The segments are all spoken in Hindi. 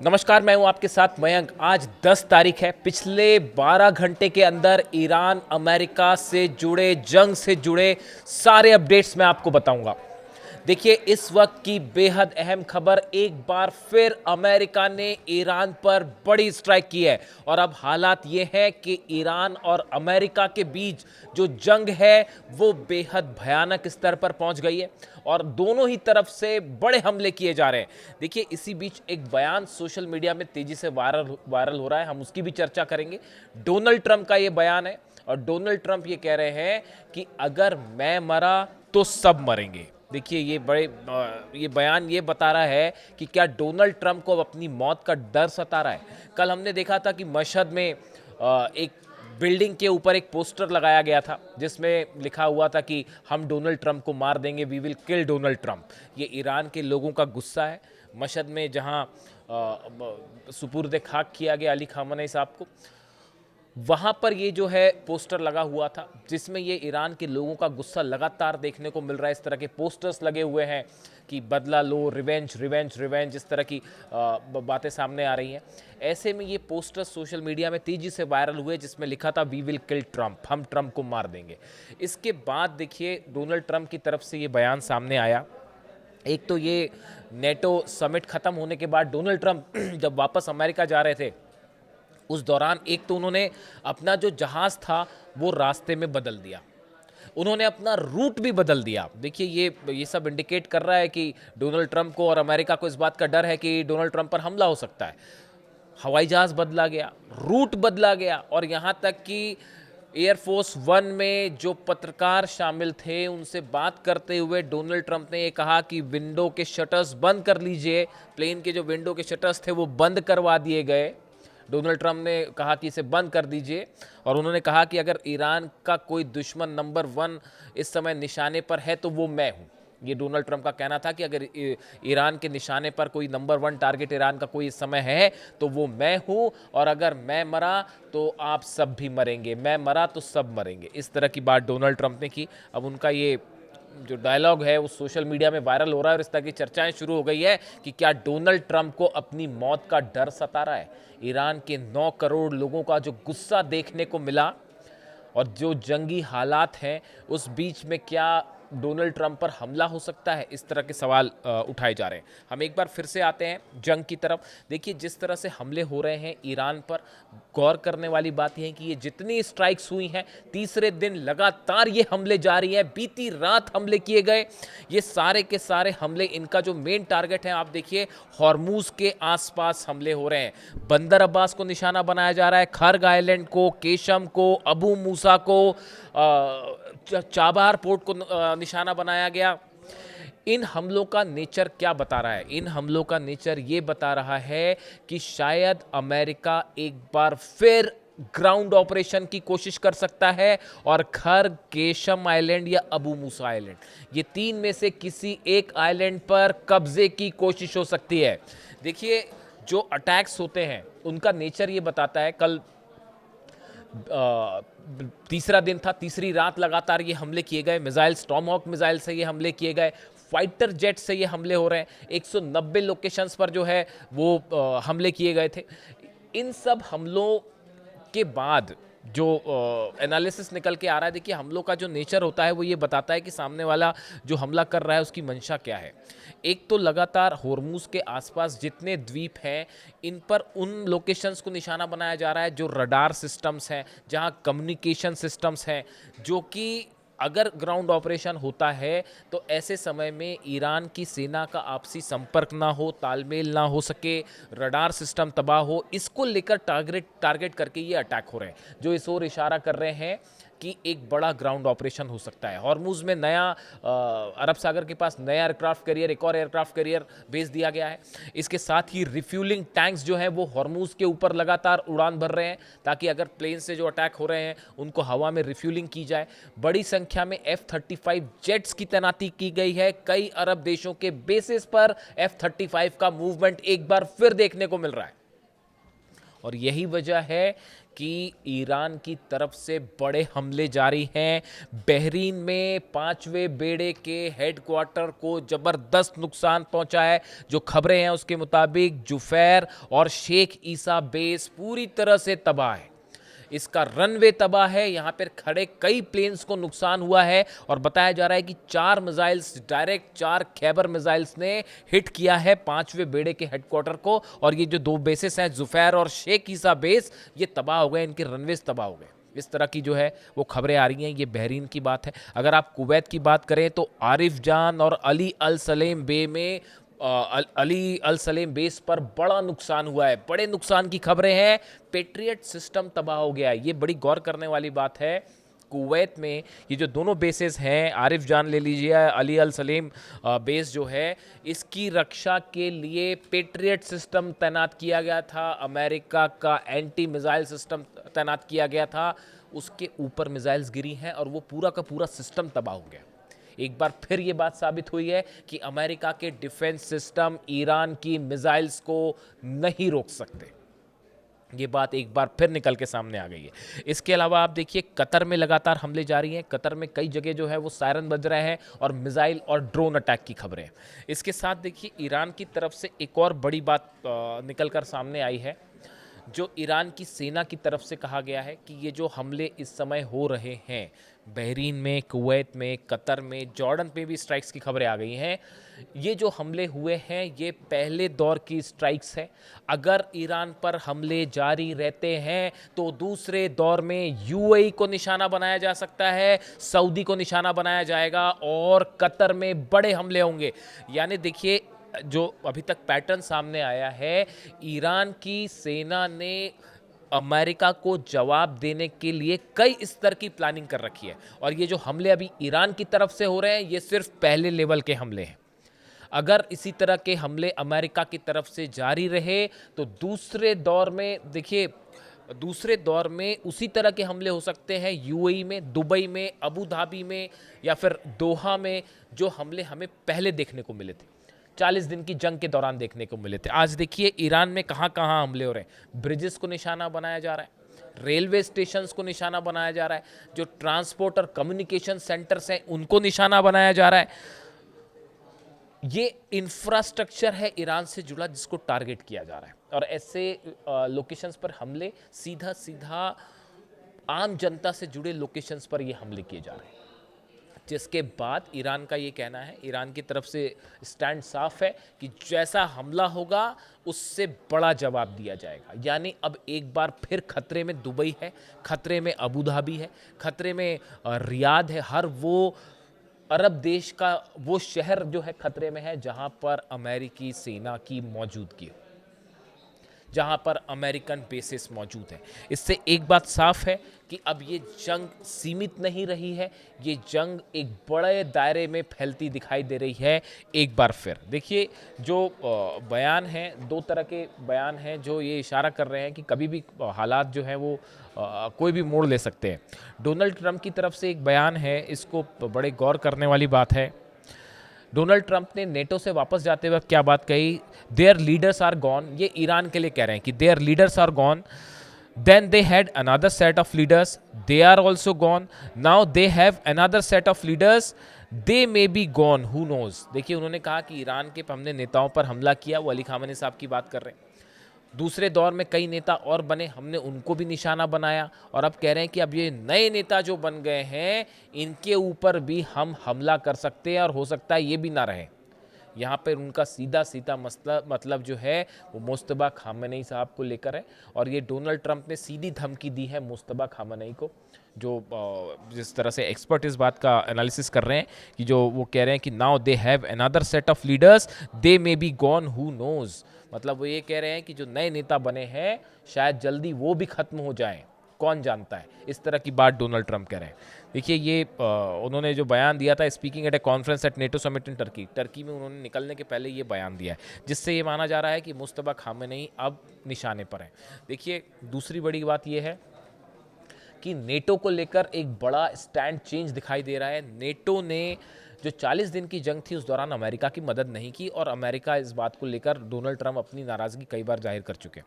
नमस्कार, मैं हूं आपके साथ मयंक। आज 10 तारीख है। पिछले 12 घंटे के अंदर ईरान अमेरिका से जुड़े, जंग से जुड़े सारे अपडेट्स मैं आपको बताऊंगा। देखिए, इस वक्त की बेहद अहम खबर, एक बार फिर अमेरिका ने ईरान पर बड़ी स्ट्राइक की है और अब हालात ये हैं कि ईरान और अमेरिका के बीच जो जंग है वो बेहद भयानक स्तर पर पहुंच गई है और दोनों ही तरफ से बड़े हमले किए जा रहे हैं। देखिए, इसी बीच एक बयान सोशल मीडिया में तेजी से वायरल हो रहा है, हम उसकी भी चर्चा करेंगे। डोनाल्ड ट्रंप का ये बयान है और डोनाल्ड ट्रंप ये कह रहे हैं कि अगर मैं मरा तो सब मरेंगे। देखिए, ये बयान ये बता रहा है कि क्या डोनाल्ड ट्रंप को अब अपनी मौत का डर सता रहा है। कल हमने देखा था कि मशहद में एक बिल्डिंग के ऊपर एक पोस्टर लगाया गया था जिसमें लिखा हुआ था कि हम डोनाल्ड ट्रंप को मार देंगे, we will kill Donald Trump. ये ईरान के लोगों का गुस्सा है। मशहद में जहां सुपुर्द खाक किया गया अली खामनेई साहब को, वहां पर ये जो है पोस्टर लगा हुआ था जिसमें ये ईरान के लोगों का गुस्सा लगातार देखने को मिल रहा है। इस तरह के पोस्टर्स लगे हुए हैं कि बदला लो, रिवेंज रिवेंज रिवेंज, इस तरह की बातें सामने आ रही हैं। ऐसे में ये पोस्टर्स सोशल मीडिया में तेजी से वायरल हुए जिसमें लिखा था वी विल किल ट्रंप, हम ट्रंप को मार देंगे। इसके बाद देखिए, डोनाल्ड ट्रंप की तरफ से ये बयान सामने आया। एक तो ये नेटो समिट खत्म होने के बाद डोनाल्ड ट्रंप जब वापस अमेरिका जा रहे थे, उस दौरान एक तो उन्होंने अपना जो जहाज था वो रास्ते में बदल दिया, उन्होंने अपना रूट भी बदल दिया। देखिए, ये सब इंडिकेट कर रहा है कि डोनाल्ड ट्रंप को और अमेरिका को इस बात का डर है कि डोनाल्ड ट्रंप पर हमला हो सकता है। हवाई जहाज बदला गया, रूट बदला गया और यहाँ तक कि एयरफोर्स वन में जो पत्रकार शामिल थे उनसे बात करते हुए डोनाल्ड ट्रंप ने ये कहा कि विंडो के शटर्स बंद कर लीजिए। प्लेन के जो विंडो के शटर्स थे वो बंद करवा दिए गए। डोनाल्ड ट्रंप ने कहा कि इसे बंद कर दीजिए और उन्होंने कहा कि अगर ईरान का कोई दुश्मन नंबर 1 इस समय निशाने पर है तो वो मैं हूं। ये डोनाल्ड ट्रंप का कहना था कि अगर ईरान के निशाने पर कोई नंबर 1 टारगेट ईरान का कोई इस समय है तो वो मैं हूं, और अगर मैं मरा तो आप सब भी मरेंगे, मैं मरा तो सब मरेंगे। इस तरह की बात डोनाल्ड ट्रंप ने की। अब उनका ये जो डायलॉग है वो सोशल मीडिया में वायरल हो रहा है और इस तरह की चर्चाएं शुरू हो गई है कि क्या डोनाल्ड ट्रंप को अपनी मौत का डर सता रहा है। ईरान के 9 करोड़ लोगों का जो गुस्सा देखने को मिला और जो जंगी हालात हैं, उस बीच में क्या डोनाल्ड ट्रंप पर हमला हो सकता है, इस तरह के सवाल उठाए जा रहे हैं। हम एक बार फिर से आते हैं जंग की तरफ। देखिए, जिस तरह से हमले हो रहे हैं ईरान पर, गौर करने वाली बात यह है कि ये जितनी स्ट्राइक्स हुई हैं, तीसरे दिन लगातार ये हमले जारी हैं। बीती रात हमले किए गए। ये सारे के सारे हमले, इनका जो मेन टारगेट है, आप देखिए, हॉर्मूज के आसपास हमले हो रहे हैं। बंदर अब्बास को निशाना बनाया जा रहा है, खर्ग आइलैंड को, केशम को, अबू मूसा को, चाबहार पोर्ट को निशाना बनाया गया। इन हमलों का नेचर क्या बता रहा है? इन हमलों का नेचर ये बता रहा है कि शायद अमेरिका एक बार फिर ग्राउंड ऑपरेशन की कोशिश कर सकता है और खर्ग, केशम आइलैंड या अबू मूसा आइलैंड, ये 3 में से किसी एक आइलैंड पर कब्जे की कोशिश हो सकती है। देखिए, जो अटैक्स होते हैं उनका नेचर ये बताता है। कल तीसरा दिन था, तीसरी रात लगातार ये हमले किए गए। मिसाइल, स्टॉर्महॉक मिसाइल से ये हमले किए गए, फाइटर जेट से ये हमले हो रहे हैं। 190 लोकेशंस पर जो है वो हमले किए गए थे। इन सब हमलों के बाद जो एनालिसिस निकल के आ रहा है, देखिए, हमलों का जो नेचर होता है वो ये बताता है कि सामने वाला जो हमला कर रहा है उसकी मंशा क्या है। एक तो लगातार होर्मुज के आसपास जितने द्वीप हैं, इन पर उन लोकेशंस को निशाना बनाया जा रहा है जो रडार सिस्टम्स हैं, जहां कम्युनिकेशन सिस्टम्स हैं, जो कि अगर ग्राउंड ऑपरेशन होता है तो ऐसे समय में ईरान की सेना का आपसी संपर्क ना हो, तालमेल ना हो सके, रडार सिस्टम तबाह हो, इसको लेकर टारगेट करके ये अटैक हो रहे हैं, जो इस ओर इशारा कर रहे हैं कि एक बड़ा ग्राउंड ऑपरेशन हो सकता है। हॉर्मुज में नया अरब सागर के पास नया एयरक्राफ्ट कैरियर, एक और एयरक्राफ्ट कैरियर भेज दिया गया है। इसके साथ ही रिफ्यूलिंग टैंक्स जो हैं वो हॉर्मुज के ऊपर लगातार उड़ान भर रहे हैं ताकि अगर प्लेन से जो अटैक हो रहे हैं उनको हवा में रिफ्यूलिंग की जाए। बड़ी संख्या में F-35 जेट्स की तैनाती की गई है। कई अरब देशों के बेसिस पर F-35 का मूवमेंट एक बार फिर देखने को मिल रहा है। और यही वजह है कि ईरान की तरफ से बड़े हमले जारी हैं। बहरीन में 5वें बेड़े के हेडक्वार्टर को ज़बरदस्त नुकसान पहुंचा है। जो खबरें हैं उसके मुताबिक जुफैर और शेख ईसा बेस पूरी तरह से तबाह है। इसका रनवे तबाह है, यहाँ पर खड़े कई प्लेन्स को नुकसान हुआ है और बताया जा रहा है कि 4 मिसाइल्स डायरेक्ट 4 खैबर मिसाइल्स ने हिट किया है 5वें बेड़े के हेडक्वार्टर को। और ये जो 2 बेसेस हैं जुफैर और शेख ईसा बेस, ये तबाह हो गए, इनके रनवेज तबाह हो गए। इस तरह की जो है वो खबरें आ रही हैं। ये बहरीन की बात है। अगर आप कुवैत की बात करें तो आरिफ जान और अली अल सलेम बे में अली अल सलेम बेस पर बड़ा नुकसान हुआ है। बड़े नुकसान की खबरें हैं। पेट्रियट सिस्टम तबाह हो गया है। ये बड़ी गौर करने वाली बात है। कुवैत में ये जो दोनों बेसेस हैं, आरिफ जान ले लीजिए, अली अल सलेम बेस जो है, इसकी रक्षा के लिए पेट्रियट सिस्टम तैनात किया गया था। अमेरिका का एंटी मिसाइल सिस्टम तैनात किया गया था। उसके ऊपर मिसाइल्स गिरी हैं और वो पूरा का पूरा सिस्टम तबाह हो गया। एक बार फिर ये बात साबित हुई है कि अमेरिका के डिफेंस सिस्टम ईरान की मिसाइल्स को नहीं रोक सकते। ये बात एक बार फिर निकल के सामने आ गई है। इसके अलावा आप देखिए कतर में लगातार हमले जारी हैं। कतर में कई जगह जो है वो सायरन बज रहे हैं और मिसाइल और ड्रोन अटैक की खबरें हैं। इसके साथ देखिए ईरान की तरफ से एक और बड़ी बात निकल कर सामने आई है। जो ईरान की सेना की तरफ से कहा गया है कि ये जो हमले इस समय हो रहे हैं बहरीन में, कुवैत में, कतर में, जॉर्डन पे भी स्ट्राइक्स की खबरें आ गई हैं। ये जो हमले हुए हैं ये पहले दौर की स्ट्राइक्स है। अगर ईरान पर हमले जारी रहते हैं तो दूसरे दौर में यूएई को निशाना बनाया जा सकता है, सऊदी को निशाना बनाया जाएगा और कतर में बड़े हमले होंगे। यानी देखिए जो अभी तक पैटर्न सामने आया है, ईरान की सेना ने अमेरिका को जवाब देने के लिए कई स्तर की प्लानिंग कर रखी है। और ये जो हमले अभी ईरान की तरफ से हो रहे हैं ये सिर्फ पहले लेवल के हमले हैं। अगर इसी तरह के हमले अमेरिका की तरफ से जारी रहे तो दूसरे दौर में देखिए, दूसरे दौर में उसी तरह के हमले हो सकते हैं यूएई में, दुबई में, अबू धाबी में या फिर दोहा में, जो हमले हमें पहले देखने को मिले थे, 40 दिन की जंग के दौरान देखने को मिले थे। आज देखिए ईरान में कहां कहां हमले हो रहे हैं। ब्रिजेस को निशाना बनाया जा रहा है, रेलवे स्टेशंस को निशाना बनाया जा रहा है, जो ट्रांसपोर्ट और कम्युनिकेशन सेंटर्स हैं उनको निशाना बनाया जा रहा है। ये इंफ्रास्ट्रक्चर है ईरान से जुड़ा जिसको टारगेट किया जा रहा है। और ऐसे लोकेशंस पर हमले सीधा सीधा आम जनता से जुड़े लोकेशंस पर ये हमले किए जा रहे हैं। जिसके बाद ईरान का ये कहना है, ईरान की तरफ से स्टैंड साफ है कि जैसा हमला होगा उससे बड़ा जवाब दिया जाएगा। यानी अब एक बार फिर खतरे में दुबई है, खतरे में अबू धाबी है, खतरे में रियाद है। हर वो अरब देश का वो शहर जो है खतरे में है जहां पर अमेरिकी सेना की मौजूदगी हो, जहां पर अमेरिकन बेसिस मौजूद हैं। इससे एक बात साफ है कि अब ये जंग सीमित नहीं रही है, ये जंग एक बड़े दायरे में फैलती दिखाई दे रही है। एक बार फिर देखिए जो बयान हैं, 2 तरह के बयान हैं जो ये इशारा कर रहे हैं कि कभी भी हालात जो हैं वो कोई भी मोड़ ले सकते हैं। डोनाल्ड ट्रंप की तरफ से एक बयान है, इसको बड़े गौर करने वाली बात है। डोनाल्ड ट्रंप ने नेटो से वापस जाते वक्त क्या बात कही, देयर लीडर्स आर गॉन। ये ईरान के लिए कह रहे हैं कि their leaders are gone, then they had another set of leaders, they are also gone, now they have another set of leaders, they may be gone, who knows. देखिए उन्होंने कहा कि ईरान के हमने नेताओं पर हमला किया, वो अली खामेनी साहब की बात कर रहे हैं। दूसरे दौर में कई नेता और बने, हमने उनको भी निशाना बनाया और अब कह रहे हैं कि अब ये नए नेता जो बन गए हैं इनके ऊपर भी हम हमला कर सकते हैं और हो सकता है ये भी ना रहे। यहाँ पर उनका सीधा सीधा मतलब जो है वो मुस्तबा खामेनी साहब को लेकर है। और ये डोनाल्ड ट्रंप ने सीधी धमकी दी है मुस्तबा खामेनी को, जो जिस तरह से एक्सपर्ट इस बात का एनालिसिस कर रहे हैं कि जो वो कह रहे हैं कि now they have another set of leaders, they may be gone, who knows. मतलब वो ये कह रहे हैं कि जो नए नेता बने हैं शायद जल्दी वो भी खत्म हो जाएं, कौन जानता है। इस तरह की बात डोनाल्ड ट्रंप कह रहे हैं। देखिए ये उन्होंने जो बयान दिया था speaking at a conference at NATO summit in Turkey में उन्होंने निकलने के पहले ये बयान दिया है, जिससे ये माना जा रहा है कि मुस्तबा खामेनी अब निशाने पर हैं। देखिए दूसरी बड़ी बात ये है कि नेटो को लेकर एक बड़ा स्टैंड चेंज दिखाई दे रहा है। नेटो ने जो 40 दिन की जंग थी उस दौरान अमेरिका की मदद नहीं की और अमेरिका इस बात को लेकर डोनाल्ड ट्रंप अपनी नाराज़गी कई बार जाहिर कर चुके हैं।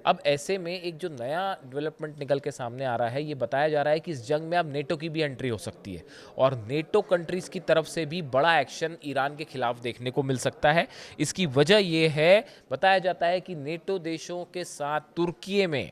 अब ऐसे में एक जो नया डेवलपमेंट निकल के सामने आ रहा है, ये बताया जा रहा है कि इस जंग में अब नेटो की भी एंट्री हो सकती है और नेटो कंट्रीज़ की तरफ से भी बड़ा एक्शन ईरान के खिलाफ देखने को मिल सकता है। इसकी वजह ये है, बताया जाता है कि नेटो देशों के साथ तुर्की में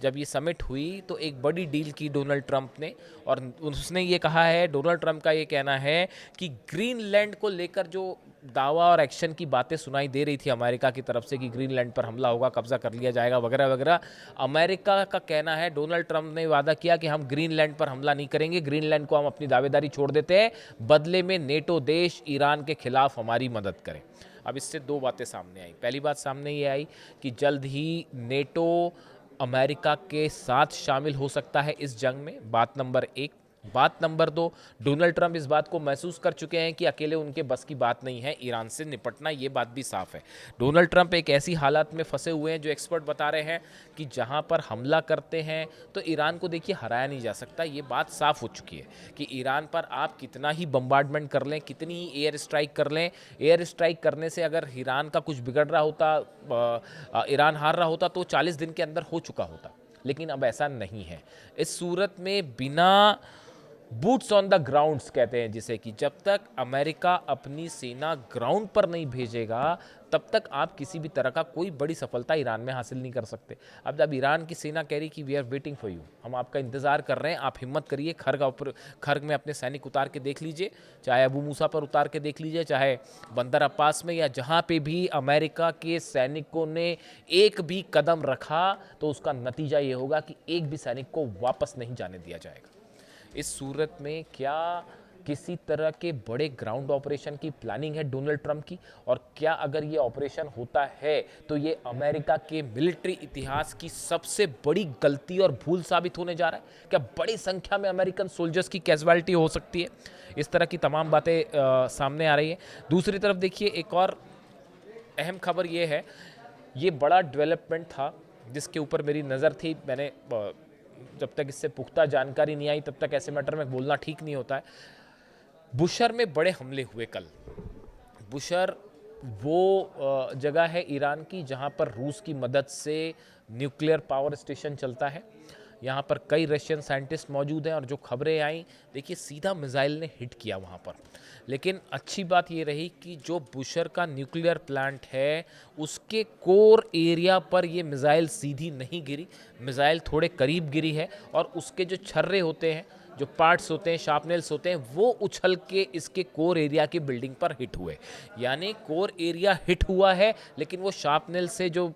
जब ये समिट हुई तो एक बड़ी डील की डोनाल्ड ट्रंप ने और उसने ये कहा है, डोनाल्ड ट्रंप का ये कहना है कि ग्रीनलैंड को लेकर जो दावा और एक्शन की बातें सुनाई दे रही थी अमेरिका की तरफ से कि ग्रीनलैंड पर हमला होगा, कब्जा कर लिया जाएगा वगैरह वगैरह, अमेरिका का कहना है, डोनाल्ड ट्रंप ने वादा किया कि हम ग्रीनलैंड पर हमला नहीं करेंगे, ग्रीनलैंड को हम अपनी दावेदारी छोड़ देते हैं, बदले में नेटो देश ईरान के खिलाफ हमारी मदद करें। अब इससे दो बातें सामने आई। पहली बात सामने ये आई कि जल्द ही नेटो अमेरिका के साथ शामिल हो सकता है इस जंग में, बात नंबर एक। बात नंबर दो, डोनाल्ड ट्रंप इस बात को महसूस कर चुके हैं कि अकेले उनके बस की बात नहीं है ईरान से निपटना, ये बात भी साफ है। डोनाल्ड ट्रंप एक ऐसी हालात में फंसे हुए हैं जो एक्सपर्ट बता रहे हैं कि जहां पर हमला करते हैं तो ईरान को देखिए हराया नहीं जा सकता। ये बात साफ हो चुकी है कि ईरान पर आप कितना ही बम्बार्डमेंट कर लें, कितनी ही एयर स्ट्राइक कर लें, एयर स्ट्राइक करने से अगर ईरान का कुछ बिगड़ रहा होता, ईरान हार रहा होता तो 40 दिन के अंदर हो चुका होता। लेकिन अब ऐसा नहीं है। इस सूरत में बिना बूट्स ऑन द ग्राउंड्स कहते हैं जिसे, कि जब तक अमेरिका अपनी सेना ग्राउंड पर नहीं भेजेगा तब तक आप किसी भी तरह का कोई बड़ी सफलता ईरान में हासिल नहीं कर सकते। अब जब ईरान की सेना कह रही कि we are waiting for you, हम आपका इंतजार कर रहे हैं, आप हिम्मत करिए, खर्ग में अपने सैनिक उतार के देख लीजिए, चाहे अबू मूसा पर उतार के देख लीजिए, चाहे बंदर अब्बास में, या जहाँ पे भी अमेरिका के सैनिकों ने एक भी कदम रखा तो उसका नतीजा ये होगा कि एक भी सैनिक को वापस नहीं जाने दिया जाएगा। इस सूरत में क्या किसी तरह के बड़े ग्राउंड ऑपरेशन की प्लानिंग है डोनाल्ड ट्रंप की, और क्या अगर ये ऑपरेशन होता है तो ये अमेरिका के मिलिट्री इतिहास की सबसे बड़ी गलती और भूल साबित होने जा रहा है? क्या बड़ी संख्या में अमेरिकन सोल्जर्स की कैजुअलिटी हो सकती है? इस तरह की तमाम बातें सामने आ रही हैं। दूसरी तरफ देखिए, एक और अहम खबर ये है, ये बड़ा डेवलपमेंट था जिसके ऊपर मेरी नज़र थी, मैंने जब तक इससे पुख्ता जानकारी नहीं आई तब तक ऐसे मैटर में बोलना ठीक नहीं होता है। बुशर में बड़े हमले हुए कल। बुशर वो जगह है ईरान की जहां पर रूस की मदद से न्यूक्लियर पावर स्टेशन चलता है। यहाँ पर कई रशियन साइंटिस्ट मौजूद हैं और जो खबरें आई, देखिए सीधा मिसाइल ने हिट किया वहाँ पर। लेकिन अच्छी बात ये रही कि जो बुशर का न्यूक्लियर प्लांट है उसके कोर एरिया पर ये मिसाइल सीधी नहीं गिरी, मिसाइल थोड़े करीब गिरी है और उसके जो छर्रे होते हैं, जो पार्ट्स होते हैं, शार्पनेल्स होते हैं, वो उछल के इसके कोर एरिया की बिल्डिंग पर हिट हुए। यानी कोर एरिया हिट हुआ है लेकिन वो शार्पनेल से जो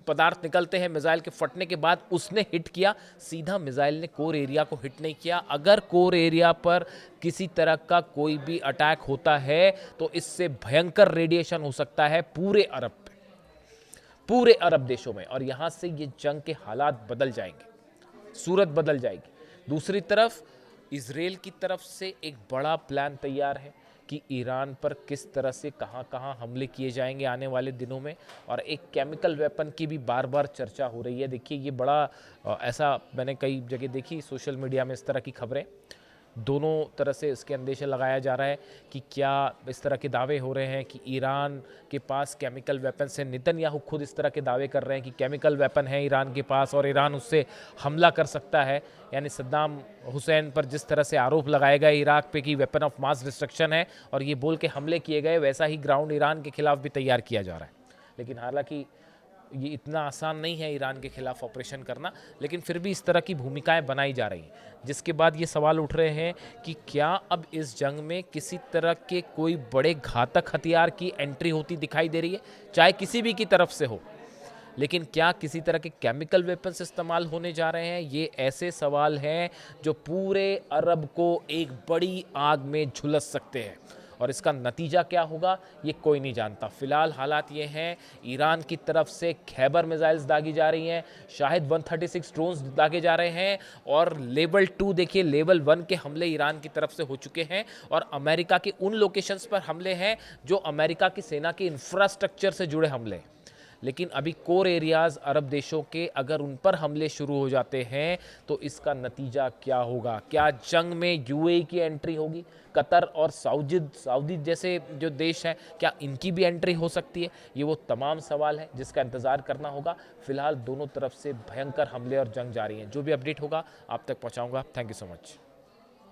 पदार्थ निकलते हैं मिसाइल के फटने के बाद उसने हिट किया, सीधा मिसाइल ने कोर एरिया को हिट नहीं किया। अगर कोर एरिया पर किसी तरह का कोई भी अटैक होता है तो इससे भयंकर रेडिएशन हो सकता है पूरे अरब पे, पूरे अरब देशों में, और यहां से ये जंग के हालात बदल जाएंगे, सूरत बदल जाएगी। दूसरी तरफ इजराइल की तरफ से एक बड़ा प्लान तैयार है कि ईरान पर किस तरह से कहां कहां हमले किए जाएंगे आने वाले दिनों में, और एक केमिकल वेपन की भी बार बार चर्चा हो रही है। देखिए ये बड़ा ऐसा मैंने कई जगह देखी सोशल मीडिया में इस तरह की खबरें, दोनों तरह से इसके अंदेशा लगाया जा रहा है कि क्या इस तरह के दावे हो रहे हैं कि ईरान के पास केमिकल वेपन से, नेतन्याहू खुद इस तरह के दावे कर रहे हैं कि केमिकल वेपन है ईरान के पास और ईरान उससे हमला कर सकता है। यानी सद्दाम हुसैन पर जिस तरह से आरोप लगाए गए इराक पे कि वेपन ऑफ मास डिस्ट्रक्शन है और ये बोल के हमले किए गए, वैसा ही ग्राउंड ईरान के खिलाफ भी तैयार किया जा रहा है। लेकिन हालांकि ये इतना आसान नहीं है ईरान के खिलाफ ऑपरेशन करना, लेकिन फिर भी इस तरह की भूमिकाएं बनाई जा रही हैं, जिसके बाद ये सवाल उठ रहे हैं कि क्या अब इस जंग में किसी तरह के कोई बड़े घातक हथियार की एंट्री होती दिखाई दे रही है, चाहे किसी भी की तरफ से हो, लेकिन क्या किसी तरह के केमिकल वेपन्स इस्तेमाल होने जा रहे हैं? ये ऐसे सवाल हैं जो पूरे अरब को एक बड़ी आग में झुलस सकते हैं, और इसका नतीजा क्या होगा ये कोई नहीं जानता। फिलहाल हालात ये हैं, ईरान की तरफ से खैबर मिसाइल्स दागी जा रही हैं, शाहिद 136 ड्रोन्स दागे जा रहे हैं, और लेवल 2 देखिए, लेवल 1 के हमले ईरान की तरफ से हो चुके हैं, और अमेरिका के उन लोकेशंस पर हमले हैं जो अमेरिका की सेना के इंफ्रास्ट्रक्चर से जुड़े हमले। लेकिन अभी कोर एरियाज़ अरब देशों के अगर उन पर हमले शुरू हो जाते हैं तो इसका नतीजा क्या होगा? क्या जंग में यूएई की एंट्री होगी? कतर और सऊदी जैसे जो देश हैं, क्या इनकी भी एंट्री हो सकती है? ये वो तमाम सवाल हैं जिसका इंतज़ार करना होगा। फिलहाल दोनों तरफ से भयंकर हमले और जंग जारी हैं। जो भी अपडेट होगा आप तक पहुँचाऊँगा। Thank you so much.